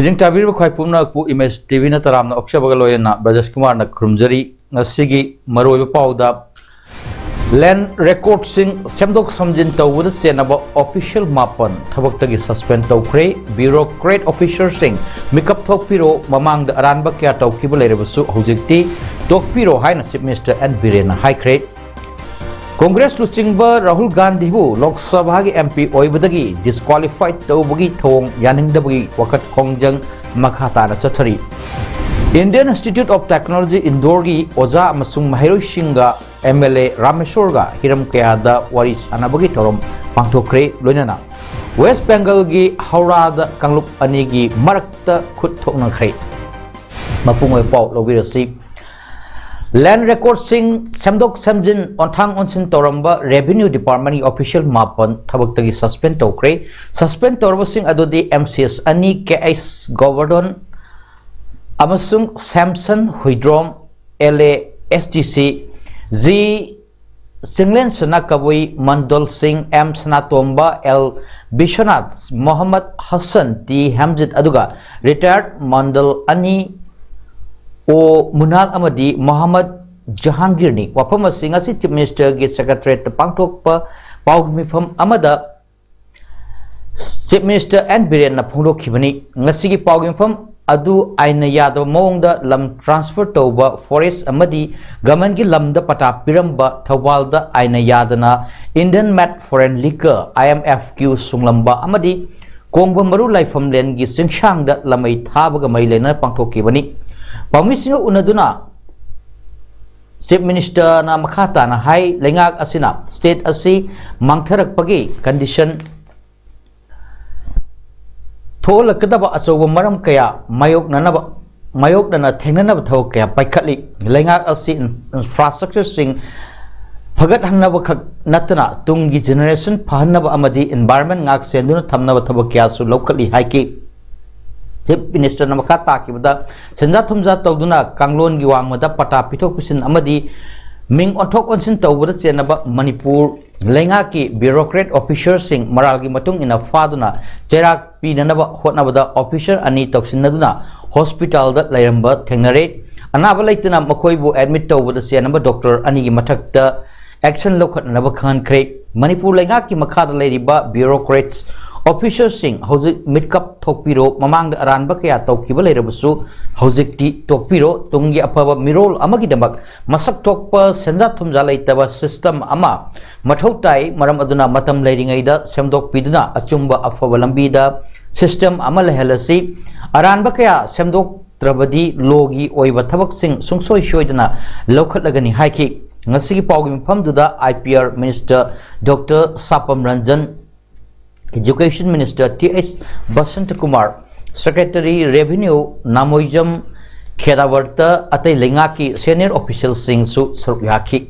Bijing tabir ba khoi pumna ku image TV na taram na oksha bagal loyena Brajesh Kumar na khurumjari ngasigi maroi ba pauda land record sing semdok samjin tawud senaba official mapan thabak tagi suspend tawkre bureaucrat officer sing makeup thokpiro mamang da aran ba kya tawkiba lerebasu hojikti tokpiro haina chief minister N Biren high grade Congress Luchingba Rahul Gandhi bu Lok Sabha gi MP oibadagi disqualified tawbagi thong yaningdabagi wakat khongjang makhata na chathari Indian Institute of Technology Indore gi oja amasung mahairoi singa MLA Rameshwar ga hiram kaya da wari sanabagi thorom pangthokre loinana West Bengal gi Howrah da kanglup ani gi marakta khut thoknakhre mapungoi pau lobirasi Land record sing semdok semjin onthang onsin toramba revenue department official mapan thabak tagi suspend tokre suspend torba sing adodi MCS ani KS Govardhan amasung Samson Huidrom LA SGC Z Singlen Sanakabui Mandol Singh M Sanatomba L Bishwanath Muhammad Hassan T Hamzit aduga retired Mandal ani O Munal Amadi Muhammad Jahangir ni wapam asing asi Chief Minister gi Secretariat pangthokpa paugmifam amada Chief Minister N Biren na phungdokhibani ngasigi paugmifam adu aina yadwa mawngda lam transfer tawba forest amadi government gi lamda pata piramba Thawbalda aina yadana Indian Met Foreign Liquor IMFQ sunglamba amadi kongba maru laifam len gi singsangda lamai thabaga mai lena pangthokhibani Pamising unaduna Chief Minister na makhata na hai lengak asina state asi mangtharak pagi condition thola kadaba asoba maram kaya mayok na thengnanaba thau kaya paikhatli lengak asi infrastructure sing phagat hannaba khak natna tungi generation phanaba amadi environment ngak senduna thamnaba thaba kya su lokali haiki Chief Minister na makata kibada senja thumja tawduna kanglon gi wangmada pata pithok pisin amadi ming onthok onsin tawbada chenaba Manipur lenga ki bureaucrat officer sing maral gi matung ina faduna cherak pinanaba hotnabada officer ani toksinaduna hospital da lairamba thengnare anaba laitana makoibu admit tawbada chenaba doctor ani gi mathakta action lokhatnaba khankhre Manipur lenga ki makhada lairiba bureaucrats Officer sing hojik midkap thokpiro mamang da aranba kaya tawkiba leirabasu hojik ti tokpiro tungi apaba mirol amagi damak masak thokpa senja thumja leitaba system ama mathau tai maram aduna matam leiringai da semdok piduna achumba afaba lambi da system ama lehelasi aranba kaya semdok trabadi logi oiba thabak sing sungsoi shoidana lokhatlagani haiki ngasigi pawgi mfamduda IPR Minister Dr. Sapam Ranjan Education Minister T.S. Basant Kumar, Secretary Revenue Namoijam Kherawarta Atai Lengaki Senior Official Singh Su Sarukyaki.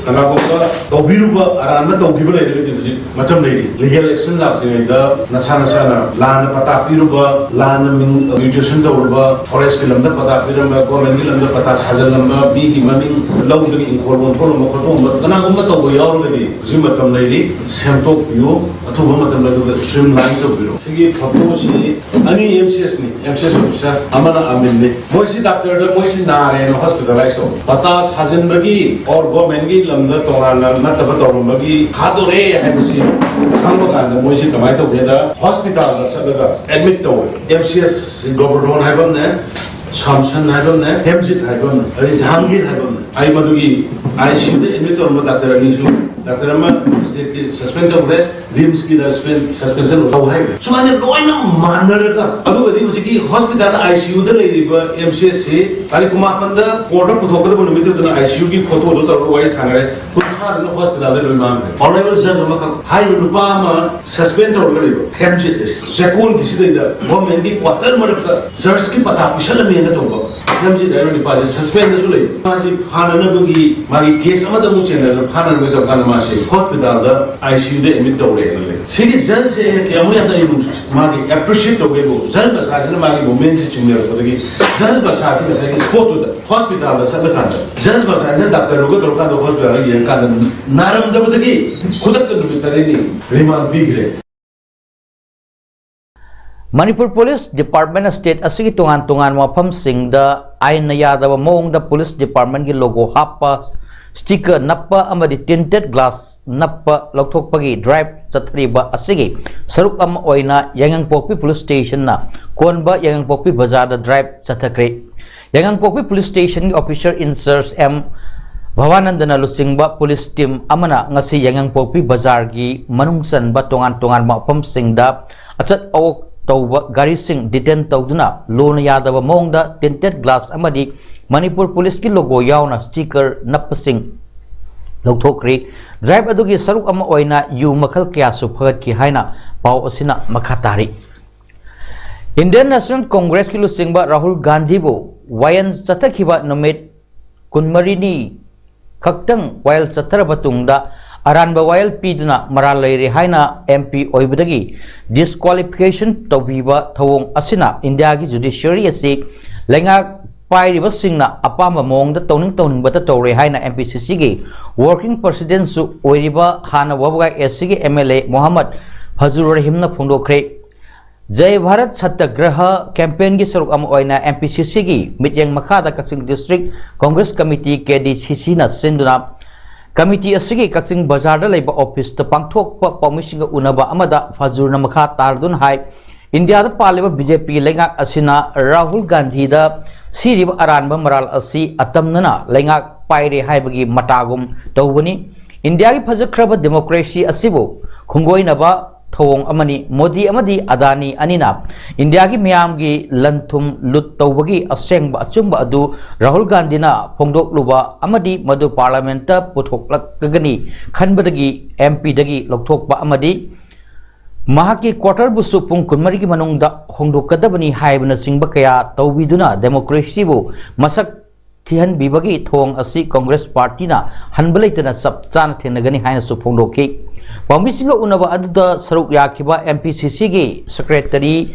Kanagomba tawbiruba aranba tawkiba leiragadi buji macham leiri legal action laksingaida nasana sana lana pata piruba lana mutation tawruba forest kilamda pata piramba government kilamda pata sajalamba bi gi maming lawdagi inkolbon tholoma khotomba kanagomba tawbo yaurugadi buji matam leiri semtok yo athuba matam leiri streamline tawbiro sigi photo si ani MCS officer amana amin ne moisi doctor da moisi nare no hospitalize pata sajanbagi or government lamda tongan nataba tawmagi khadore haibasi khanglogan moisi kamai tawgeda hospital da sadaga admit taw MCS Govardhan haibam ne Samson haibam ne Hamzit haibam ne Jahangir haibam ne ai madugi ICU de admit tawma doctor ani su doctor amma state ki suspend tawre RIMS की suspension हो है सुमाने लोइना मानरगा अदुगदि हुजिकी hospital ICU the लेरिबा MCS से तारिख 9 दा court पुथोकदब नुमितुना ICU की photo लो तर vice खानरे कुछारन hospital the लोइमा online जज अमक high नुपा मा सस्पेंड तौरगलिबो हेमजित सेकून की सिदा गवर्नमेंट की क्वार्टर मरक सर्च की पता पिसल में न तोबो हेमजित दाइरो निपा सस्पेंड सु ले मासी फाननबगी मागी केस अमद मु चेंदा फाननबे तो कान मासे हॉस्पिटल द आईसीयू द एडमिट तौरे सिगी जज से के अमु या तई मागी एप्रिशिएट तोबेबो जज बसाजन मागी मोमेंट से चिंगर कोदगी जज बसाजन के सही स्पॉट द हॉस्पिटल द सदकान जज बसाजन डॉक्टर लोग तो का हॉस्पिटल ये का नारम दबदगी खुदक नुमितरेनी remand बिगरे Manipur Police Department State asigi tungan mafam singda aina yadaba mongda Police Department gi logo hapa sticker nappa amadi tinted glass nappa lokthokpagi drive chathriba asigi saruk am oina Yanganpokpi Police Station na konba Yanganpokpi Bazar da drive chathakre Yanganpokpi Police Station gi officer in charge M Bhavanandana lusingba police team amana ngasi Yanganpokpi Bazar gi manungsan ba tungan mafam singda achat awok tauba gari sing detain tauduna lona yadaba mongda tinted glass amadi Manipur Police ki logo yauna sticker napasing logthokri drive adugi saruk ama oina yu makhal kya su phagat ki haina pau asina makhatari Indian National Congress ki lusingba Rahul Gandhi bo wayan chathakhiba numit kunmarini khaktang while chathara batungda Aranba Wayal Piduna Maralai Haina MP Oibadagi disqualification Tobiba Tawong Asina India ki judiciary asi lenga pai riba singna apama mong da toning bata tore haina MPCC gi working president su oiriba hana wabaga SC gi MLA Muhammad Fazlur Rahim na phongdokre Jai Bharat Satyagraha campaign gi saruk am oina MPCC gi mityang makhada Kaching District Congress Committee KDCC na sinduna Committee asigi Kaching Bazar da laiba office ta pangthok pa permission unaba amada Fazur na makha tardun hai India da paliba BJP lengak asina Rahul Gandhi da siriba aranba maral asi atamnana lengak paire haibagi matagum tawbani India gi phajakraba democracy asibu khungoinaba thawong amani Modi amadi Adani anina India gi miyam gi lanthum lut tawbagi asengba achumba adu Rahul Gandhi na phongdok luba amadi madu parliament ta puthoklakgani khanbadagi MP dagi lokthokba amadi mahaki quarter busu pung kunmari gi manungda hongdokadabani haibna singba kaya tawbiduna democracy bu masak thihan bibagi thong asi Congress party na hanbalaitana sab chan thenagani haina su phongdoki Pamisinga unaba aduda saruk yakiba MPCC gi secretary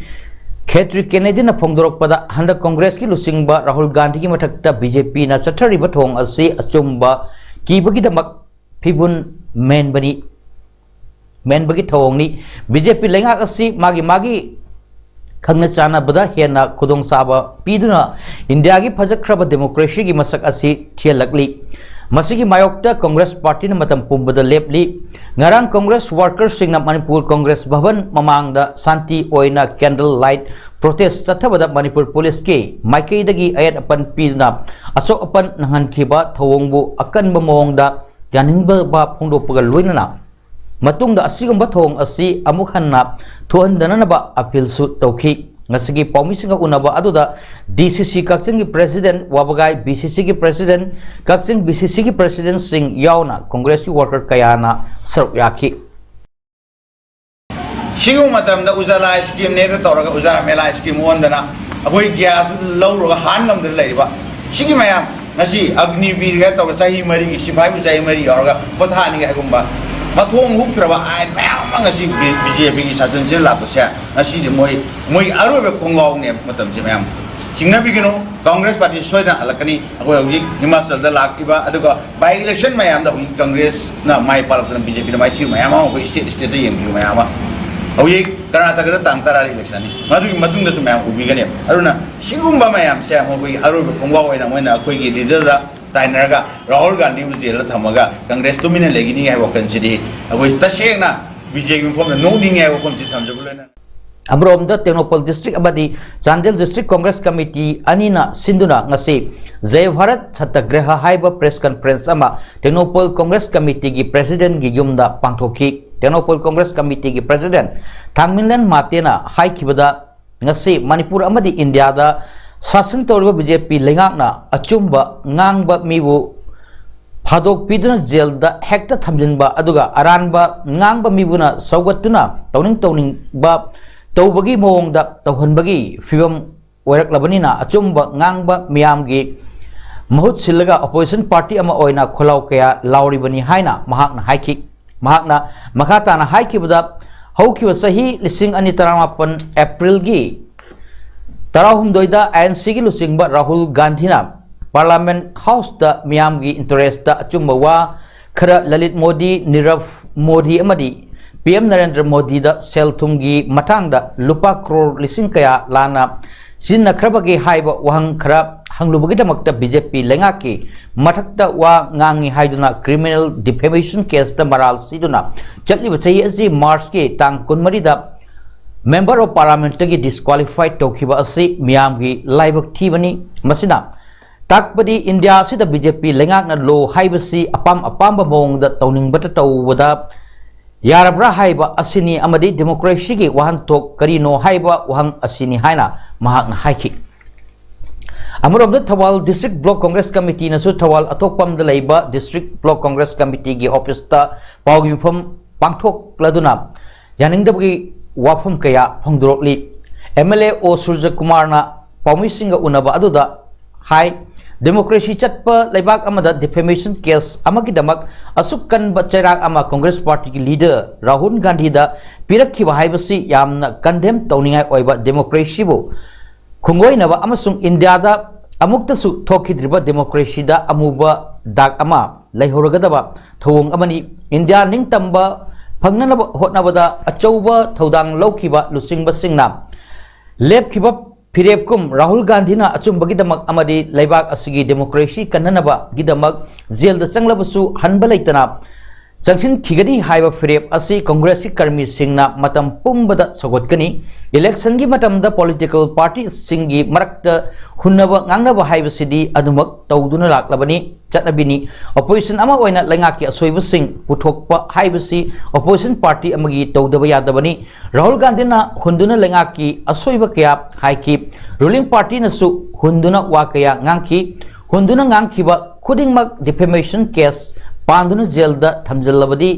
Khetri Kennedy na phongdorokpada handa Congress ki lusingba Rahul Gandhi ki mathakta BJP na chathari ba thong asi achumba kibagi damak phibun menbagi thawongni BJP lengak asi magi khangna chana bada hena khudong saba piduna India gi phajakraba democracy gi masak asi thialakli Masigi mayokta Congress Party na matam pumbada lepli ngarang Congress workers sing na Manipur Congress Bhavan mamangda Santi oina candle light protest sathabada Manipur Police ke maikei dagi ayat apan pidna asok apan nangan khiba thawongbu akan bamongda yaningba ba phongdo pagal loinana matungda asigamba thong asi amukhanna thoandana ba appeal su tawki ngasigi paumisinga unaba aduda DCC Kaching ki president wabagai BCC ki president Kaching BCC ki president sing yauna Congress ki worker kayana saruk yaki Sigu matamda Ujala scheme ne tawraga Ujala mela scheme wondana akoi gas lawroga hangam der leiba sigi mayam ngasi Agnivir ga taw sahi mari ki sipai sahi mari yorga bothani ga gumba Mathong huktraba ain mayam ngasi BJP ki sajanjil labusya ngasi de moi arobe kongong ne matam si mayam singna bigino Congress party soida alakani akoi hoji Himachal da lakiba aduga by election mayam da Congress na mai palak na BJP na mai chi mayam ko state yem yu mayam hoji Karnataka da tangtara election ni madu ki matung da su mayam ubi gane aruna sigumba mayam se mo ko arobe kongwa oina moina akoi ki leader da tainaraga Rahul Gandhi bu jela thamaga Congress to mine legini hai wakan chidi akoi tasengna BJP form da no ding hai form chi thamjabulena Amromda Tenopal District abadi Chandel District Congress Committee anina sinduna ngasi Jai Bharat Satyagraha haiba press conference ama Tenopal Congress Committee gi president gi yumda pangthoki Tengnoupal Congress ꯀꯃꯤꯇꯤꯒꯤ president Thangminlen ꯃꯥꯇꯦꯅ ꯍꯥꯏꯈꯤꯕꯗ ngasi Manipur amadi India da sasan tawriba BJP lengakna achumba ngangba mibu phadok piduna jail da hekta thamjinba aduga aranba ngangba mibuna saugatuna tawning ba tawbagi mawong da tawhanbagi fibam oiraklabanina achumba ngangba miyamgi mahut silaga opposition party ama oina kholaw kaya lauribani haina mahakna haiki mahakna makhatana haikibada haukiwa sahi lising ani taramapan April gi tarahum doida ANC gi lusingba Rahul Gandhi na Parliament House da miyam gi interest da achumba wa khara Lalit Modi Nirav Modi amadi PM Narendra Modi da sel thumgi matang da lupa crore lising kaya lana sinna khrabagi haiba wahang khara hanglubagi damakta BJP lengaki mathakta wa ngangi haiduna criminal defamation case da maral siduna chatliba chahi asi March ke tang kunmari da member of parliament gi disqualified tokhiba asi miyam gi laibak thibani masina takpadi India sida BJP lengak na lo haibasi apam bong da tawning bata tawwada yarabra haiba asini amadi democracy gi wahantok karino haiba wahang asini haina mahakna haiki Amurabda Thawal District Block Congress Committee na su Thawal atokpam da laiba District Block Congress Committee gi office ta pawgi pham pangthok laduna yaningdabgi wafam kaya phongdorokli MLA O Surya Kumar na Pawmi Singa unaba aduda hai democracy chatpa laibak amada defamation case amagi damak asukkan bacharak ama Congress Party ki leader Rahul Gandhi da pirakhiba haibasi yamna condemn tawningai oiba democracy bu khungoi naba amasung India da amukta su thokidriba democracy da amuba dak ama laihorogadaba thong amani India ningtamba phangnanaba hotnabada achauba thodang laukiba lusingba singna lepkiba Pirepkum Rahul Gandhi na achumbagi damak amadi laibak asigi democracy kananaba gidamak jail da changlabasu hanba leitana changsin khigani haiba firep asi congress ki karmi singna matam pumbada sagotkani election gi matam da political party singi marakta hunnaba ngangnaba haiba sidi adumak tawduna laklabani chatnabini opposition ama oina lengaki asoiba sing puthokpa haiba si opposition party amagi tawdaba yadabani Rahul Gandhi na hunduna lengaki asoiba kaya haiki ruling party na su hunduna wa kaya ngangki hunduna ngangkiba khudingmak defamation case panduna jail da thamjallabadi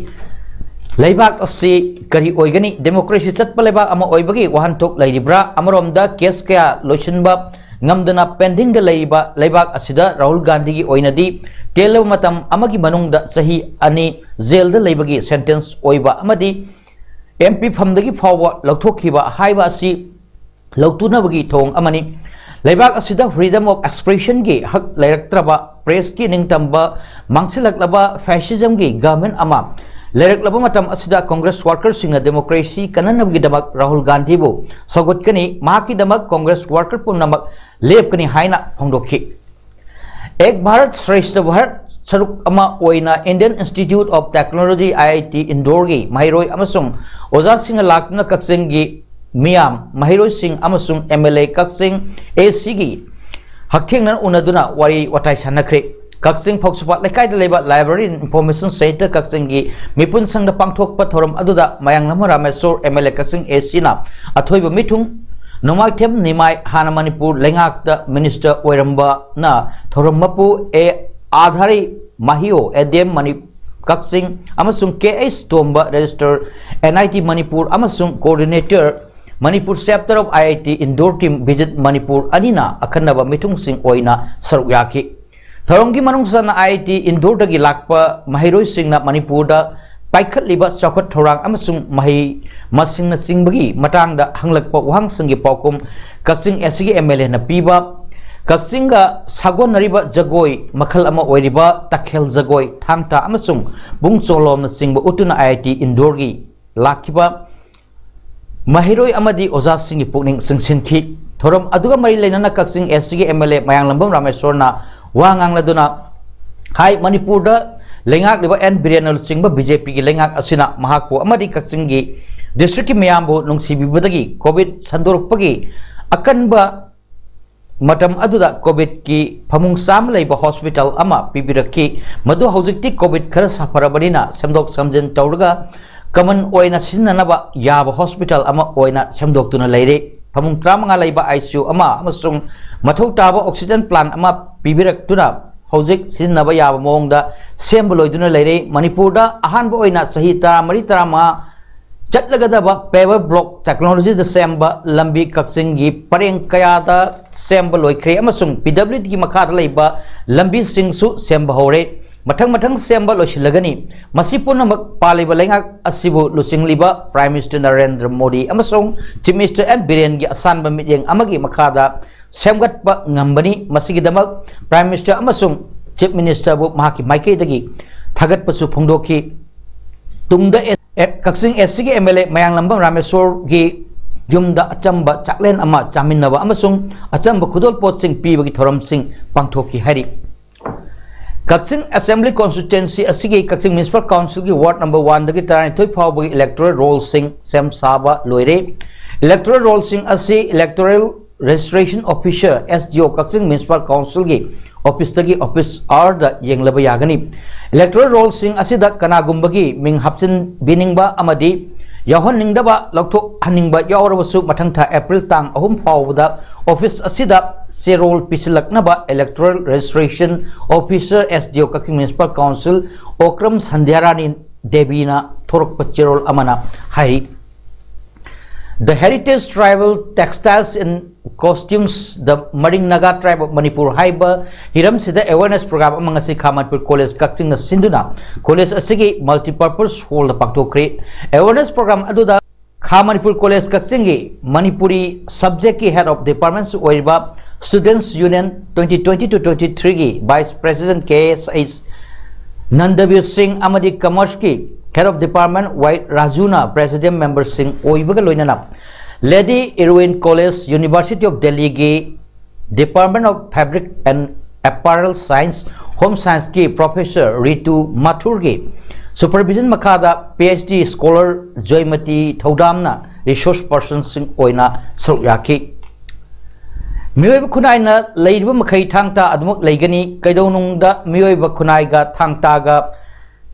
laibak asi kari oigani democracy chatpa laibak ama oibagi wahantok lairibra amaromda case kaya loisinba ngamdana pending da laiba laibak asida Rahul Gandhi gi oinadi telo matam amagi manungda sahi ani jail da laibagi sentence oiba amadi MP phamdagi fawa lauthokhiba haiba asi lautunabagi thong amani laibak asida freedom of expression gi hak lairaktraba press ki ningtamba mangsilaklaba fascism gi government ama lairaklaba matam asida congress workers singa democracy kananabgi damak Rahul Gandhi bu sagotkani mahaki damak congress worker punamak lepkani haina phongdokhi Ek Bharat Shrestha Bharat saruk ama oina Indian Institute of Technology IIT Indore gi mahiroi amasung oja singa lakna kakseng gi Miyam Mahiroi Singh amasung MLA Kaksing AC gi hakthengna unaduna wari watai sanakre Kaksing phoksupat lekai da leba library information center Kaksing gi mipun sangda pangthokpa thoram aduda mayang nama Rameswar MLA Kaksing AC na athoiba mithung nomakthem nimai hana Manipur lengak da minister oiramba na thorammapu e adhari mahio edem mani Kaksing amasung KS Tomba register NIT Manipur amasung coordinator Manipur chapter of IIT Indore team visit Manipur anina akhanaba mithung sing oina saruk yaki thorongi manungsa na IIT Indore dagi lakpa mahiroi sing na Manipur da paikhat liba chokhat thorang amasung mahi masing na singbagi matang da hanglakpa wahang singi paukum Kaksing SG MLA na piba Kaksing ga sagon nariba jagoi makhal ama oiriba takhel jagoi thangta amasung bungcholom na singba utuna IIT Indore gi lakiba Mahiroi amadi oja singi pukning singsinki thorom aduga mari leinana Kaksing SG MLA Mayanglambam Rameswar na wangang laduna hai Manipur da lengak liba N Biryan luchingba BJP gi lengak asina mahako amadi Kaksing gi district ki mayambu nungsibibadagi covid sandorpagi akanba matam aduda covid ki phamung sam leiba hospital ama pibiraki madu hojikti covid khara safarabadina semdok samjen tawraga common ओइना सिन्ननबा याबा hospital अमा ओइना सेमदोक्तुना लेरे फमुंग 35 लेबा ICU अमा अमसुंग मथौ ताबा oxygen plant अमा पिबिरक्तुना हौजिक सिन्नबा याबा मोंगदा same लोइदुना लेरे मणिपुरदा अहानबा ओइना सही 13 चटलगदबा paver block technology the Semba लंबी कक्सिंगी परेंग कयादा Semba लोइख्रे अमसुंग PWD की मखादा लेबा लंबी सिंगसु सेम्बा होरे मथंग मथंग सेम्बा लोइसिलगनी मसी पुनमक पालिबा लेंगा असिबु लुसिंगलिबा प्राइम मिनिस्टर नरेंद्र मोदी अमसुंग चीफ मिनिस्टर एन बिरेन की असानबा मियेंग अमगी मखादा सेमगतबा ngambani masigidamak प्राइम मिनिस्टर अमसुंग चीफ मिनिस्टर बु महाकी माइकेदगी थागतपसु फोंदोकी तुंगदा कक्सिंग SC की MLA मयांग लंबम रामेश्वर की युमदा अचंबा चाकलेन अमा चामिनबा अमसुंग अचंबा खुदोल पोत सिंह पीबगी थोरम सिंह पांगथोकी हरी कक्सिंग असेंबली कॉन्स्टिट्यूएंसी असिगी कक्सिंग म्युनिसिपल काउंसिल की वार्ड नंबर 1 दगी 32 फावबगी इलेक्टोरल रोल सिंह सेम साबा लोइरे इलेक्टोरल रोल सिंह असि electoral registration officer SDO Kakching municipal council की ऑफिस तगी ऑफिस आर द येंगलबा यागनी इलेक्टोरल रोल सिंह असिदा कनागुंबगी मिंग हप्चिन बिनिंगबा अमदी याहनिंगदबा लौथो हनिंगबा यावरबसु मथंगथा अप्रैल तांग 3 फावबदा ऑफिस असिदा सेरोल पिसिलकनबा electoral registration officer SDO Kakching municipal council Okram Sandhyarani देवीना थोरक पचेरोल अमना हाई The Heritage Tribal Textiles and Costumes, the Maring Naga Tribe of Manipur Haiba, Hiram Sida Awareness Program among Asi Kamanpur College Kakting Sinduna, College Asigi Multipurpose Hall the Pakto create Awareness Program Aduda Kamanpur College Kaksingi, Manipuri Subject Head of Departments Oiba Students Union 2020 to 23 Vice President KSH Nandavir Singh Amadi Kamarski Head of Department White Rajuna President Member Singh Oibaga Loinana Lady Irwin College University of Delhi की Department of Fabric and Apparel Science Home Science की Professor Ritu Mathur की Supervision Makada PhD Scholar Joymati Thodamna Resource Person Singh Oina Saryaki Mioy Kunaina Lady Makai Tangta Admuk Legani Kaidonunda Mioy Kunaiga Tangtaga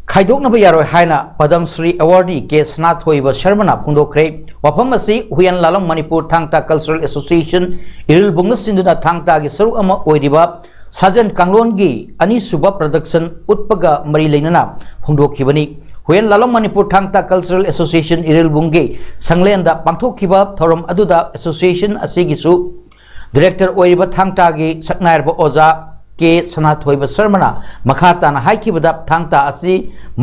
खाइदोकनब यारोय हाइना Padma Shri awardee K Sanathoiba शर्मना पुंदोखरे वफम असि Huyen Lallong Manipur Thangta cultural association इरिलबुंग सिंधुना थांगता गे सरु अमा ओइरिबा साजन कांगलोनगी अनिसुबा प्रोडक्शन उत्पगा मरी लेनना पुंदोखिबनी हुयन लालम मणिपुर थांगता कल्चरल एसोसिएशन इरिलबुंगे संगलेंदा पांथोखिबा थोरम अदुदा एसोसिएशन असिगिसु डायरेक्टर ओइरिबा थांगता गे सकनायरबा ओजा के सनाथोइब शर्मना मखाताना हाइखिबदा थांगता असि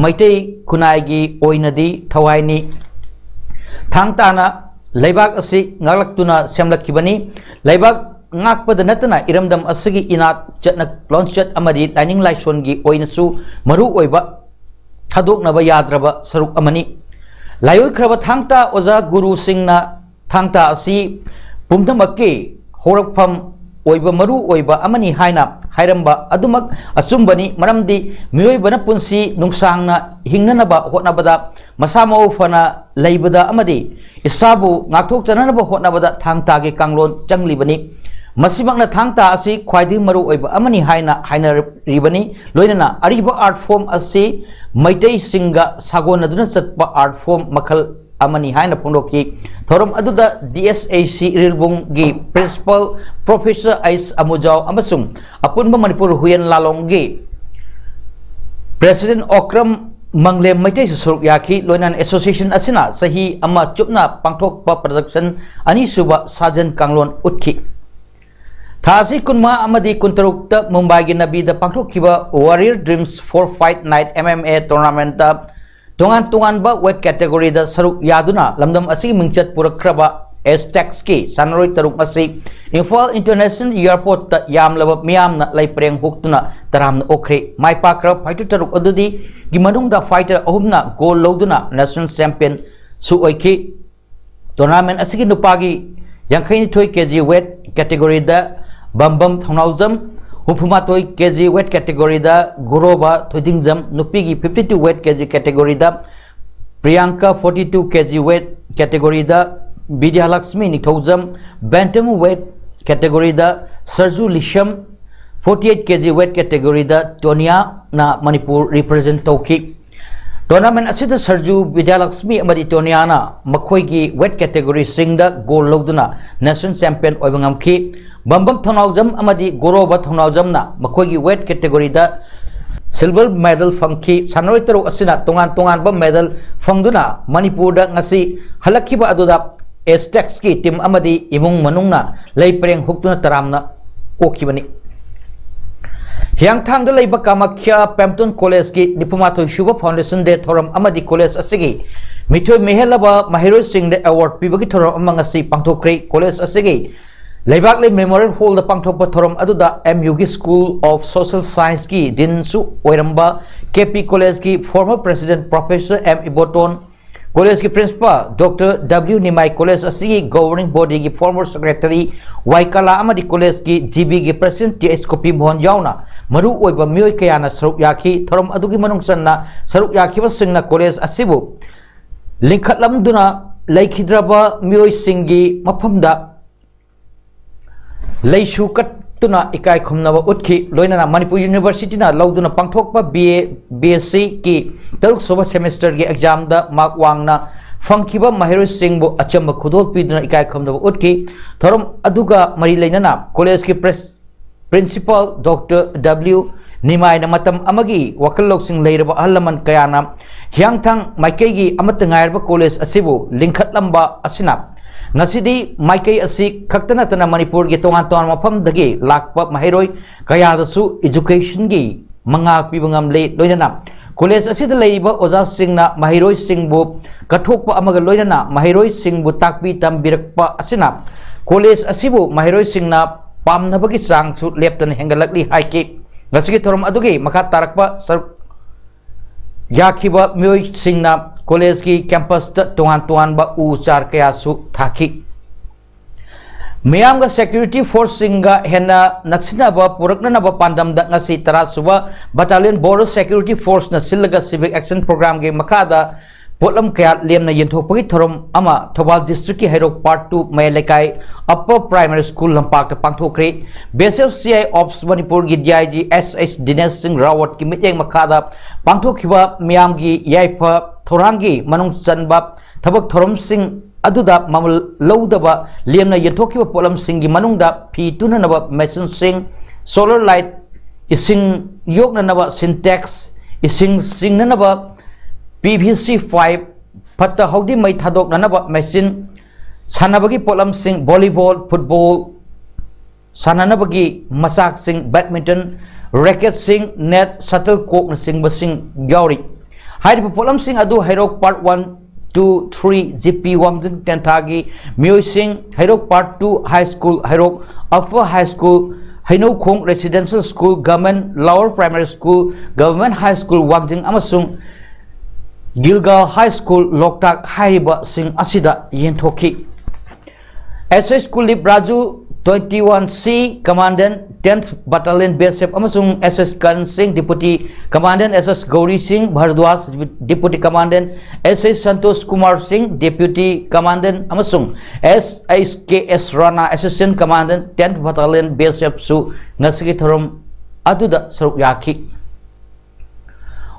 मैतै खुनाइगी ओइनदी थवाइनी थांगताना लेबाक असि ngaklatuna semlakibani लेबाक ngakpada natana iramdam asigi inat chatna launchat amadi dining laisongi oinasu maru oiba thadoknaba yadraba saruk amani layoi khraba thangta oza guru singna thangta asi pumthamaki horakpham oiba maru oiba amani haina hairamba adumak asumbani maramdi mioibana punsi nungsangna hingnanaba hotnabada masamau fana leibada amadi isabu ngakthok chananaba hotnabada thangta ge kanglon changlibani masimakna thangta asi khwaidi maru oiba amani haina ribani loinana ariba art form asi maitei singa sagonaduna chatpa art form makhal amani haina pundoki thorom aduda DSAC Irilbung gi principal professor Ais Amujau amasung apunba Manipur huyan lalong gi president Okram Mangle Maitei suruk yaki loinan association asina sahi ama chupna pangthok pa production ani suba sajan kanglon utki thasi kunma amadi kuntarukta Mumbai gi nabida pangthokkiba Warrior Dreams 4 Fight Night MMA tournament ta Tungan ba weight category da saruk yaduna lamdam asigi mingchat purakraba S-Tax ki sanaroi taruk asi Imphal International Airport ta yamlaba miyamna laipreng huktuna taramna okre mai pakra fighter taruk adudi gimanung da fighter ahumna gold loduna national champion su oiki tournament asigi nupagi 82 kg weight category da bambam thongnawjam Hupumatoi kg weight category da Guroba Thoidingjam Nupigi 52 weight kg category da Priyanka 42 kg weight category da Vidya Lakshmi Nithaujam Bantam weight category da Sarju Lisham 48 kg weight category da Tonia na Manipur represent Tauki tournament असिद सरजू विद्यालक्ष्मी अमदी टोनियाना मखोईगी weight category सिंगदा gold लौदुना national champion ओइबंगमखी बम्बम थौनाउजम अमदी गोरोबा थौनाउजमना मखोईगी वेट कैटेगरी दा सिल्वर मेडल फंखी सानरोई तरुक असिना तोंगान तोंगानबा मेडल फंगदुना मणिपुर दा ngasi हलखिबा अदुदा एस्टेक्स की टीम अमदी इमुंग मनुंगना लैपरेंग हुक्तुना तरामना ओखिबनी हियांगथांग दा लैबा कामाख्या पेम्पटन कॉलेज की निपुमाथोई शुभ फाउंडेशन डे थोरम अमदी कॉलेज असिगी मिथोय मेहलबा महिरोय सिंह दे अवार्ड पिबगी थोरम अमंगसी पांथोक्रे कॉलेज असिगी लेबागले मेमोरियल हॉल दा पांथोकपा थोरम अदुदा एमयू की स्कूल ऑफ सोशल साइंस की दिनसु ओइरंबा केपी कॉलेज की former president professor M Iboton college की principal doctor W Nimai college असिगी गवर्निंग बॉडी की फॉर्मर सेक्रेटरी वाइकाला अमदी कॉलेज की जीबी की प्रेसिडेंट टीएस कोपी मोहन यावना मरु ओइबा मियोय कयाना सरुक याखी थोरम अदुगी मनुंग सन्ना सरुक याखीबा सिंगना कॉलेज असिबु लिंखतलमदुना लैखिद्रबा मियोय सिंगी मफमदा लैसु कट्टुना इकाय खुमनबा उतखी लोइनाना मणिपुर यूनिवर्सिटी ना लौदुना पांथोकपा बीएससी की तरुक सोबा सेमेस्टर की एग्जाम दा मार्क वांगना फंखिबा महिरोय सिंह बो अचंबा खुदोल पीदुना इकाय खुमनबा उतखी थोरम अदुगा मरी लेनाना कॉलेज की प्रिंसिपल डॉक्टर डब्ल्यू निमायना मतम अमगी वकललोकसिंग लेरबा अहलमन कयाना हियांगथांग माइकेगी अमत ngairba कॉलेज असिबु लिंखतलंबा असिना ngasidi maikai asi khaktana tana manipur gi tongan tongan mafam dagi lakpa mahiroi kaya dasu education gi manga pibangam le loinana college asi da leiba oja singna mahiroi singbu kathokpa amaga loinana mahiroi singbu takpi tambirakpa asina college asibu mahiroi singna pamnabagi chang chu leptan hengalakli haiki ngasigi thorom adugi makha tarakpa याखिबा मियोय सिंगना college की campus तोहान तोहान बा उ चार कयासु थाखी मियामगा सिक्योरिटी फोर्स सिंगा हेना नक्सिनाबा पुरकननाबा पांडमदा ngasi तरासुबा बटालियन बॉर्डर सिक्योरिटी फोर्स न सिलगा सिविक एक्शन प्रोग्राम के मखादा पोलम कया लेमना यंथोपगी थोरम अमा थोबाल डिस्ट्रिक्ट की हैरोक पार्ट 2 मयलेकाई अपर प्राइमरी स्कूल लंपाक पांथोखरे बेसेफ सीआई ऑप्स मणिपुर की डीआईजी एसएस दिनेश सिंह रावत की मिटेंग मखादा पांथोखिबा मियाम की याइफा थोरांगी मनुंग चनबा थबक थोरम सिंह अदुदा ममल लौदबा लेमना यंथोखिबा पोलम सिंह की मनुंगदा फी तुननबा मेशन सिंह सोलर लाइट इसिंग योगननबा सिंटेक्स इसिंग सिंगननबा PVC 5 फत्ता हौदी मई थादोक ननबा मशीन सानबगी पोलम सिंह वॉलीबॉल फुटबॉल साननबगी मसाक सिंह बैडमिंटन रैकेट सिंह नेट शटल कॉक सिंह बसिंग यावरी हाइब पोलम सिंह अदु हैरोक पार्ट 1 2 3 जीपी वांगजिंग टेंथागी मियोय सिंह Heirok part 2 high school Heirok upper high school Heinoukhong residential school government lower primary school government high school Wangjing अमसुंग गिलगांव हाई स्कूल लोकताक हाइबा सिंह असिदा येंथोखी SS Kuldeep Raju 21C commandant 10th battalion BSF अमसुंग SS Karan Singh deputy commandant SS Gauri Singh Bhardwaj deputy commandant SS Santosh Kumar Singh deputy commandant अमसुंग SSKS Rana assistant commandant 10th battalion BSF सु नसगी थरम अदुदा सरुक याखी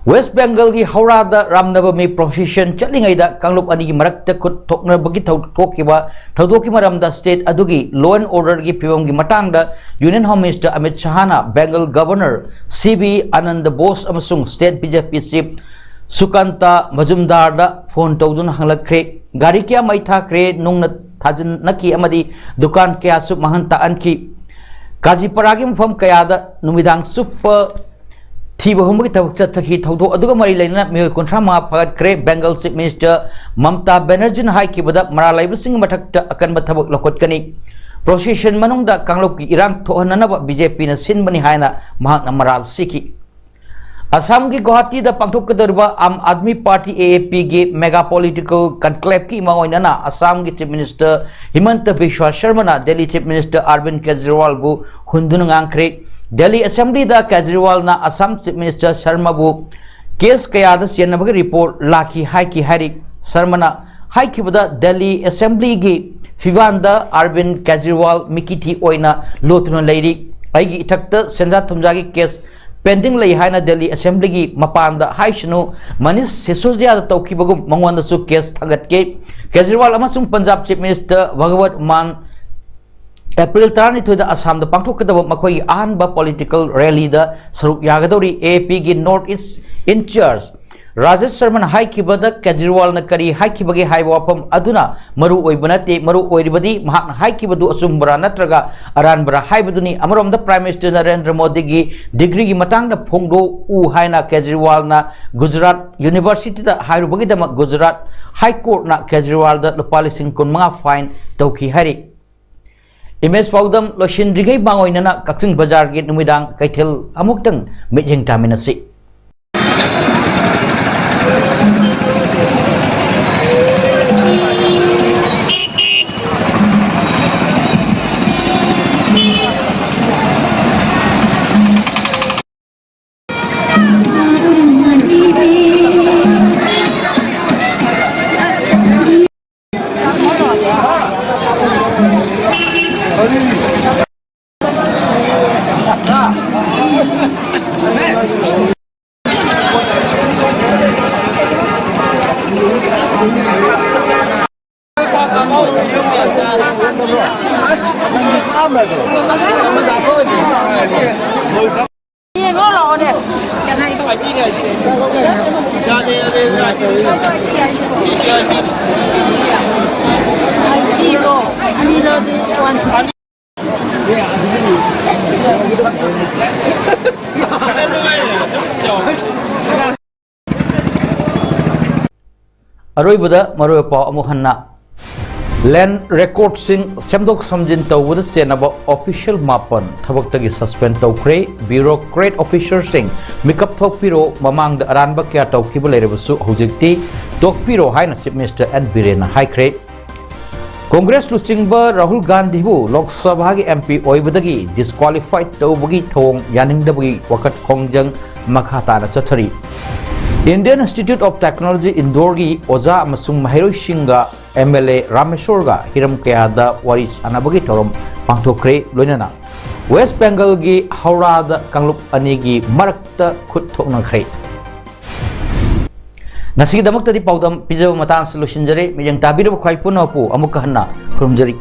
वेस्ट बेंगल की हौरादा रामनवमी प्रोसेशन चलिंगैदा कांगलुप अनि की मरक्ता खुद थोकनबगी थोकिबा थौदोकी मरमदा स्टेट अदुगी लॉ एंड ऑर्डर की फिवम की मटांगदा यूनियन होम मिनिस्टर अमित शाहना बेंगल गवर्नर सीबी आनंद बोस अमसुंग state BJP chief Sukanta Majumdar दा फोन तौदुन हंगलखरे गाड़ी क्या मई थाखरे नुंगना थाजन नकी अमदी दुकान क्या सु महंता अनकी काजीपरागी मफम कयादा नुमिदांग सुप थीब हुमगी तबक चथकी थौदो अदुगा मरी लेना मियोय कुंथ्रा मा फगतखरे बेंगल चीफ मिनिस्टर ममता बनर्जी ना हाइकिबदा मरा लाइबसिंग मथक्ता अकनबा थबक लखोटकनी प्रोसेशन मनुंगदा कांगलोक की इरांग थोहननबा बीजेपी ना सिनबनी हायना महाक मराल सिकी असम की गुवाहाटी दा पांथोकदरबा आम आदमी पार्टी एएपी के मेगा पॉलिटिकल कनक्लेव की मांगोइनाना असम की चीफ मिनिस्टर हिमंत बिश्वा शर्मा ना दिल्ली चीफ मिनिस्टर अरविंद केजरीवाल बु हुंदुन गांखरे दिल्ली असेंबली दा केजरीवाल ना असम चीफ मिनिस्टर शर्मा बु केस कयादा सेनबगे रिपोर्ट लाखी हाइकी हारी शर्मा ना हाइकिबदा दिल्ली असेंबली की फिबानदा अरविंद केजरीवाल मिकिथी ओइना लोतुन लेरी आइगी इथक्ता सेंजा थुमजागी case pending lei haina Delhi Assembly gi mapanda haishnu Manish Sisodia da tawkibagum mangwanda su case thagatke Kejriwal amasung Punjab Chief Minister Bhagwat Man April 12 da Assam da pangthokadaba makhoi ahanba political rally da saruk yagadori AP gi North East in charge Rajesh Sharma haikibada Kejriwal na kari haikibagi haiwapam aduna maru oibanate maru oiribadi mahak haikibadu asumbara natraga aranbara haibaduni amarom da Prime Minister Narendra Modi gi degree gi matang da phongdo u haina Kejriwal na Gujarat University da hairubagi da Gujarat High Court na Kejriwal da lupalising kun mga fine tawki hari Image Paudam Loshin Rigay Bangoy na Kakting Bazar Gate Numidang Kaitil Amuktang Mijing Taminasi Aroibada Marupa Amuhanna Land record sing semdok samjin tawud senaba official mapan thabaktagi suspend tawkre bureaucrat officer sing mikap thokpiro mamang da aranba kya tawkiba lerebasu hojikti tokpiro haina Chief Minister N Birena haikre Congress Luchingba Rahul Gandhi bu Lok Sabha gi MP oibadagi disqualified tawbagi thong yaningdabagi wakat khongjang makhata na chathari Indian Institute of Technology Indore gi oja amasung mahiroi singa MLA Rameshwarga hiram kayada waris anabagi thorom pangthokre loinana West Bengal gi Howrah da kanglup ani gi marakta khut thoknakhre Nasi damak tadi paudam pijaba matan solution jare mijang tabir khwai punapu amuk hanna kurumjari